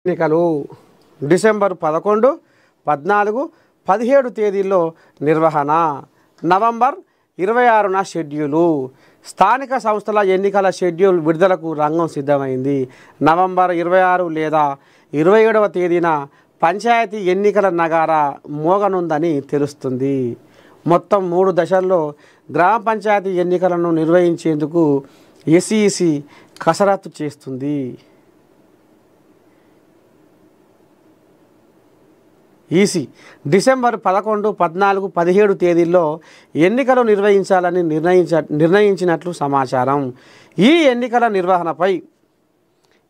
ఎన్నికలు డిసెంబర్ 11, 14, 17 తేదీల్లో నిర్వహణ. నవంబర్ 26న షెడ్యూలు. స్థానిక సంస్థల ఎన్నికల షెడ్యూల్ విడుదలకు రంగం సిద్ధమైంది. నవంబర్ 26 లేదా 27వ తేదీన పంచాయతీ ఎన్నికల నగారా మోగనుందని తెలుస్తుంది. మొత్తం 3 దశల్లో గ్రామ పంచాయతీ ఎన్నికలను నిర్వహించేందుకు ఎస్ఈసి కసరత్తు చేస్తుంది. ఈసీ డిసెంబర్ 11, 14, 17 తేదీల్లో ఎన్నికలు నిర్వహించాలని నిర్ణయించినట్లు సమాచారం. ఈ ఎన్నికల నిర్వహణపై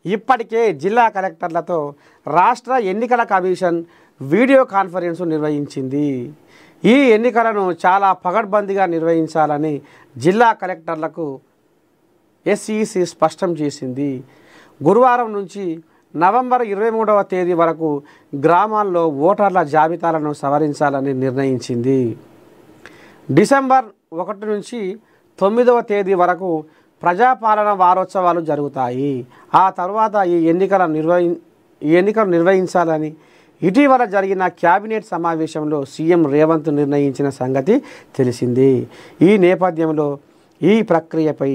ఇప్పటికే జిల్లా కలెక్టర్లతో రాష్ట్ర ఎన్నికల కమిషన్ వీడియో కాన్ఫరెన్స్ నిర్వహించింది. ఈ ఎన్నికలను చాలా పకడ్బందీగా నిర్వహించాలని జిల్లా కలెక్టర్లకు ఎస్ఈసి స్పష్టం చేసింది. గురువారం నుంచి నవంబర్ 23వ తేదీ వరకు గ్రామాల్లో ఓటర్ల జాబితాలను సవరించాలని నిర్ణయించింది. డిసెంబర్ 1 నుంచి 9వ తేదీ వరకు ప్రజాపాలన వారోత్సవాలు జరుగుతాయి. ఆ తర్వాత ఈ ఎన్నికలు నిర్వహించాలని ఇటీవల జరిగిన క్యాబినెట్ సమావేశంలో సీఎం రేవంత్ నిర్ణయించిన సంగతి తెలిసింది. ఈ నేపథ్యంలో ఈ ప్రక్రియపై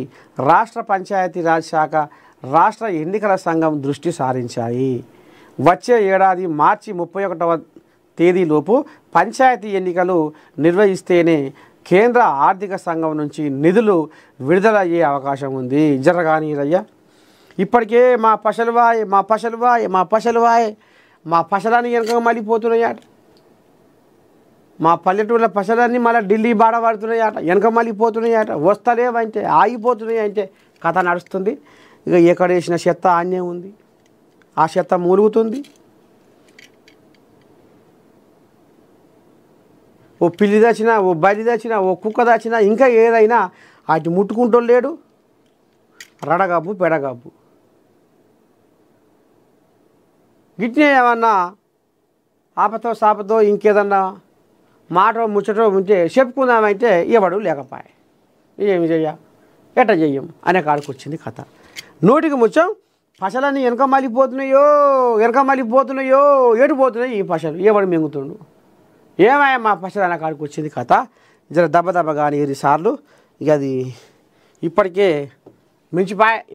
రాష్ట్ర పంచాయతీరాజ్ శాఖ, రాష్ట్ర ఎన్నికల సంఘం దృష్టి సారించాయి. వచ్చే ఏడాది మార్చి 31వ తేదీలోపు పంచాయతీ ఎన్నికలు నిర్వహిస్తేనే కేంద్ర ఆర్థిక సంఘం నుంచి నిధులు విడుదలయ్యే అవకాశం ఉంది. జరగాని రయ్య ఇప్పటికే మా పశలని వెనక మళ్ళీపోతున్నాయట. మా పల్లెటూళ్ళ పశలన్నీ మళ్ళీ ఢిల్లీ బాడ పడుతున్నాయట, వెనక మళ్ళీపోతున్నాయట. వస్తలేవంటే ఆగిపోతున్నాయి అంటే కథ నడుస్తుంది. ఇక ఎక్కడ వేసిన చెత్త ఆన్నే ఉంది, ఆ చెత్త మూలుగుతుంది. ఓ పిల్లి దచ్చినా, ఓ బలి దచ్చినా, ఓ కుక్క దచ్చినా, ఇంకా ఏదైనా అటు ముట్టుకుంటూ లేడు. రడగబ్బు పెడగబ్బు. గిట్నే ఏమన్నా ఆపతో సాపతో ఇంకేదన్నా మాట ముచ్చటో ఉంటే చెప్పుకుందామంటే ఎవడు లేకపోయే. ఏమి చెయ్య, ఎట్ట చెయ్యం అనే కాడికి వచ్చింది కథ. నోటికి ముచ్చం పశలన్నీ వెనక మళ్ళీపోతున్నాయో ఎటు పోతున్నాయి ఈ పశలు, ఎవడు మింగుతుండు. ఏమయ్యా మా పశలు అనే కాడికి వచ్చింది కథ. జర దెబ్బ కానీ 2 సార్లు ఇక అది ఇప్పటికే మించిపాయ.